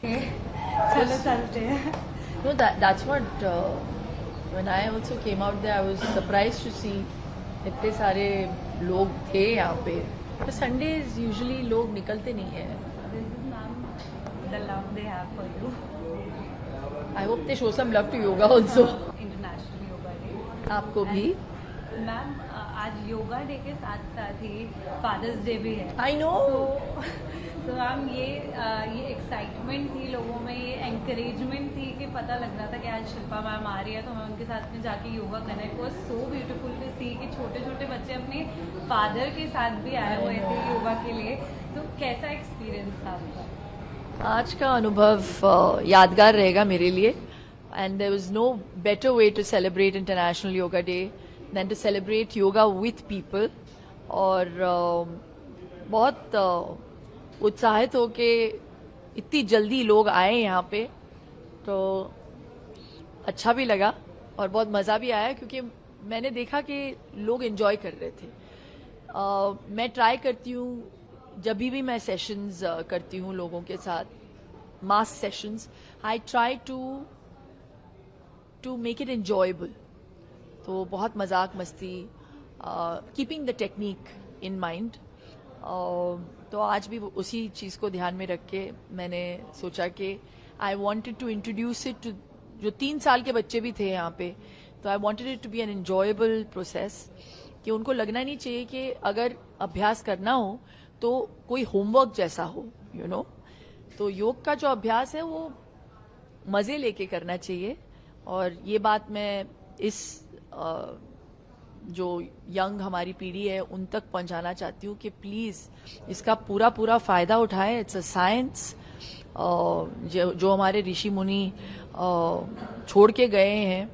चलो चलते हैं. No, that's what when I also came out there, I was surprised to see इतने सारे लोग थे यहाँ पे. पर Sundays usually लोग निकलते नहीं हैं. This is ma'am the love they have for you. I hope they show some love to yoga also. International Yoga Day. आपको भी. मैम आज योगा डे के साथ साथ ही फादर्स डे भी है. I know. तो मैम ये एक्साइटमेंट थी लोगों में, ये एंकरेजमेंट थी कि पता लग रहा था कि आज शिल्पा मैम आ रही है तो मैं उनके साथ में जाके योगा करना. It was so beautiful to see कि छोटे छोटे बच्चे अपने फादर के साथ भी आए हुए थे योगा के लिए. तो कैसा एक्सपीरियंस था आपका? आज का अनुभव यादगार रहेगा मेरे लिए. And there was no better way to celebrate international yoga day than to celebrate yoga with people. और बहुत उत्साहित हो के इतनी जल्दी लोग आए यहाँ पे, तो अच्छा भी लगा और बहुत मज़ा भी आया क्योंकि मैंने देखा कि लोग एंजॉय कर रहे थे. मैं ट्राई करती हूँ जब भी मैं सेशंस करती हूँ लोगों के साथ, mass sessions, I try to make it enjoyable. तो बहुत मजाक मस्ती, keeping the technique in mind. तो आज भी उसी चीज़ को ध्यान में रख के मैंने सोचा कि I wanted to introduce it to जो 3 साल के बच्चे भी थे यहाँ पे. तो I wanted it to be an enjoyable process, कि उनको लगना नहीं चाहिए कि अगर अभ्यास करना हो तो कोई होमवर्क जैसा हो, यू नो. तो योग का जो अभ्यास है वो मज़े लेके करना चाहिए. और ये बात मैं इस जो यंग हमारी पीढ़ी है उन तक पहुंचाना चाहती हूँ कि प्लीज़ इसका पूरा फायदा उठाएं. इट्स अ साइंस जो हमारे ऋषि मुनि छोड़ के गए हैं.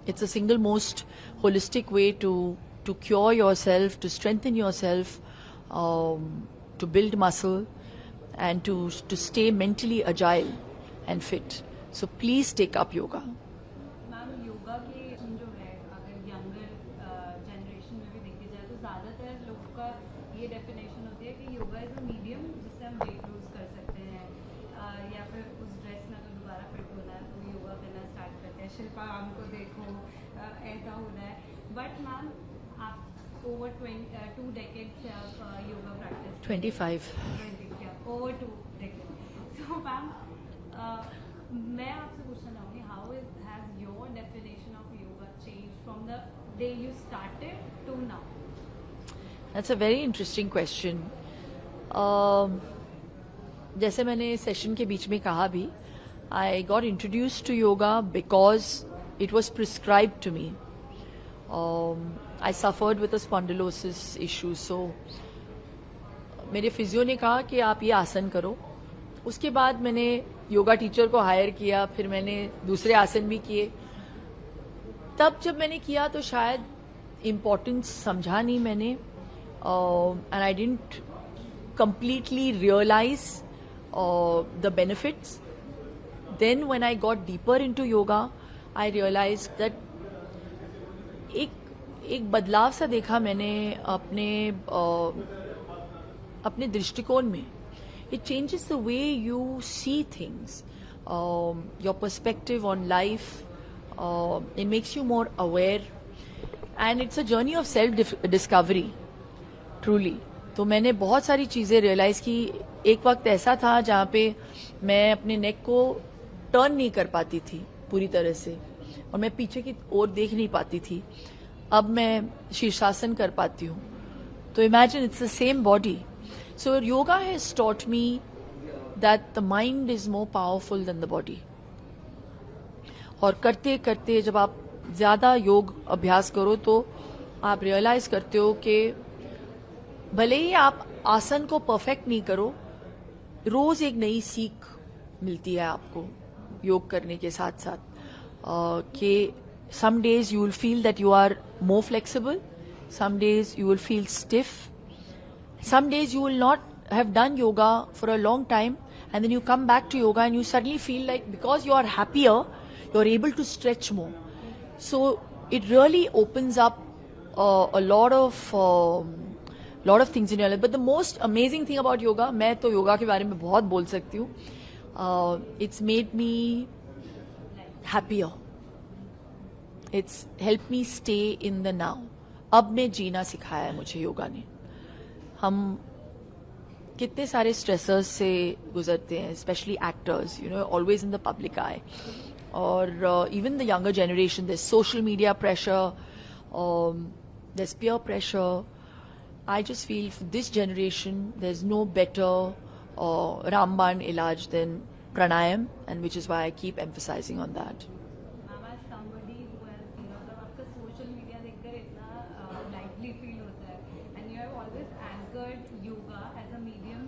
It's a single most holistic way to cure yourself, to strengthen yourself, to build muscle, and to stay mentally agile and fit. So please take up yoga. Ma'am yoga के जो है अगर यंगर जनरेशन में भी देखी जाए तो ज़्यादातर लोगों का ये डेफिनेशन होती है कि योगा इज़ अ मीडियम जिससे हम वेट लूज कर सकते हैं, या फिर उस ड्रेस में अगर दोबारा फिट होना है तो योगा करना स्टार्ट करते हैं. शिल्पा मैम को देखो, ऐसा होना है. बट मैम आप ओवर 2 decades से आप yoga practice 25. Over 2 decades. So ma'am मैं आपसे पूछना चाहूँगी, how has your definition of yoga change from the day you started to now? That's a very interesting question. जैसे मैंने सेशन के बीच में कहा भी, I got introduced to yoga because it was prescribed to me. I suffered with a spondylosis issue, so मेरे physio ने कहा कि आप ये आसन करो. उसके बाद मैंने योगा टीचर को हायर किया, फिर मैंने दूसरे आसन भी किए. तब जब मैंने किया तो शायद इम्पोर्टेंस समझा नहीं मैंने, and I didn't completely realize the benefits. Then when I got deeper into yoga, I realized that एक बदलाव सा देखा मैंने अपने दृष्टिकोण में. It changes the way you see things, your perspective on life. It makes you more aware, and it's a journey of self-discovery, truly. तो मैंने बहुत सारी चीज़ें रियलाइज़ की. एक वक्त ऐसा था जहाँ पे मैं अपने नेक को टर्न नहीं कर पाती थी पूरी तरह से, और मैं पीछे की ओर देख नहीं पाती थी. अब मैं शीर्षासन कर पाती हूँ. तो imagine, it's the same body. So yoga has taught me that the mind is more powerful than the body. और करते करते जब आप ज़्यादा योग अभ्यास करो तो आप रियलाइज करते हो कि भले ही आप आसन को परफेक्ट नहीं करो, रोज एक नई सीख मिलती है आपको योग करने के साथ साथ. कि some days you will feel that you are more flexible, some days you will feel stiff, some days you will not have done yoga for a long time, and then you come back to yoga and you suddenly feel like because you are happier, you are able to stretch more. So it really opens up a lot of lot of things in your life. But the most amazing thing about yoga, मैं तो योगा के बारे में बहुत बोल सकती हूँ. It's made me happier. It's helped me stay in the now. अब मैं जीना सिखाया है मुझे योगा ने. हम कितने सारे स्ट्रेसर्स से गुजरते हैं, especially actors, you know, always in the public eye. और even the younger generation, there's social media pressure, there's peer pressure. I just feel for this generation there's no better Ramban ilaj than pranayam, and which is why I keep emphasizing on that. Ma'am, as somebody who has, you know, मतलब आपका social media देखकर इतना lively feel होता है, and you have always anchored yoga as a medium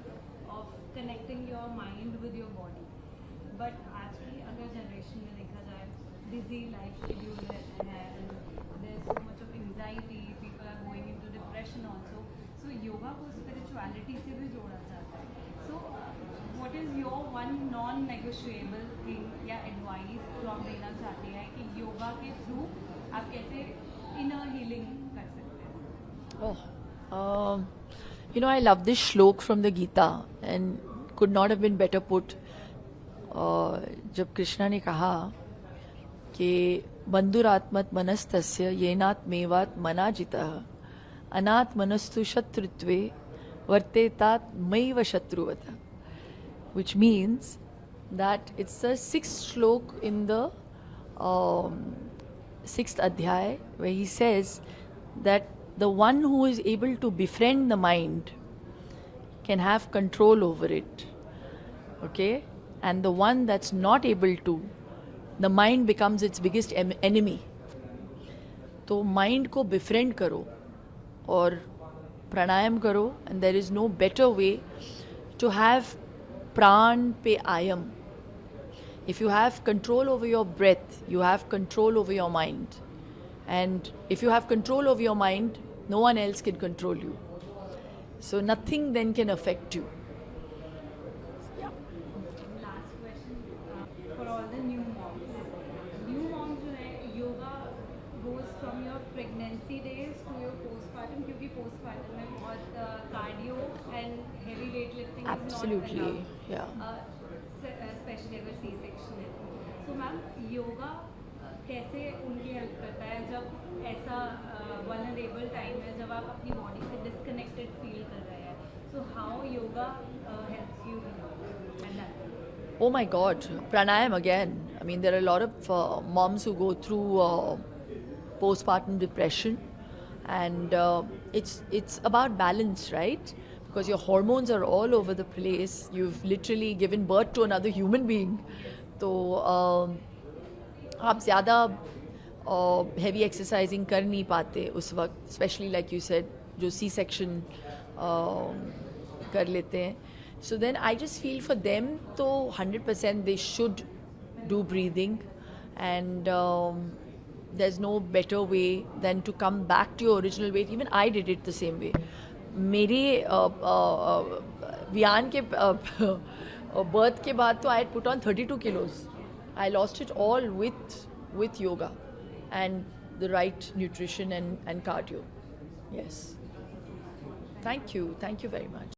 of connecting your mind with your body. But आज की अगर generation में देखा जाए, busy life schedule रहते हैं, and there's so much of anxiety, people are going into depression also. So yoga को spirituality से भी जोड़ा जाता है. So what is your one non-negotiable thing या advice जो आप देना चाहते हैं कि योगा के थ्रू आप कैसे inner healing कर सकते हैं? You know, I love this shlok from the Gita, and could not have been better put. जब कृष्णा ने कहा कि बंधुरात्मत मनस्तस्य येनात्मेवात् मनाजितः अनाथ मनस्तु शत्रुत्वे वर्तेतात मैव शत्रुवत, which means that it's the sixth shlok in the sixth adhyay, where he says that the one who is able to befriend the mind can have control over it, okay, and the one that's not able to, the mind becomes its biggest enemy. तो mind को befriend करो और प्राणायाम करो, and there is no better way to have pran pe ayam. If you have control over your breath, you have control over your mind, and if you have control over your mind, no one else can control you, so nothing then can affect you. Last question for all the new moms. New moms जो है, yoga goes from your pregnancy days to your postpartum, क्योंकि postpartum में बहुत cardio and heavy weightlifting Absolutely, is not yeah. allowed, especially अगर C-section है. So ma'am, yoga कैसे उनकी help करता है जब ऐसा vulnerable time है, जब आप अपनी body से disconnected feel कर रहे हैं? So how yoga helps you in that? Oh my God, pranayam again. I mean, there are a lot of moms who go through postpartum depression, and it's about balance, right? Because your hormones are all over the place. You've literally given birth to another human being. तो आप ज़्यादा heavy exercising कर नहीं पाते उस वक्त, especially like you said, जो C-section कर लेते हैं. So then I just feel for them, तो 100% they should do breathing, and there's no better way than to come back to your original weight. Even I did it the same way. मेरे वियान के birth के बाद तो I had put on 32 kilos. I lost it all with yoga and the right nutrition and cardio. Yes. Thank you very much.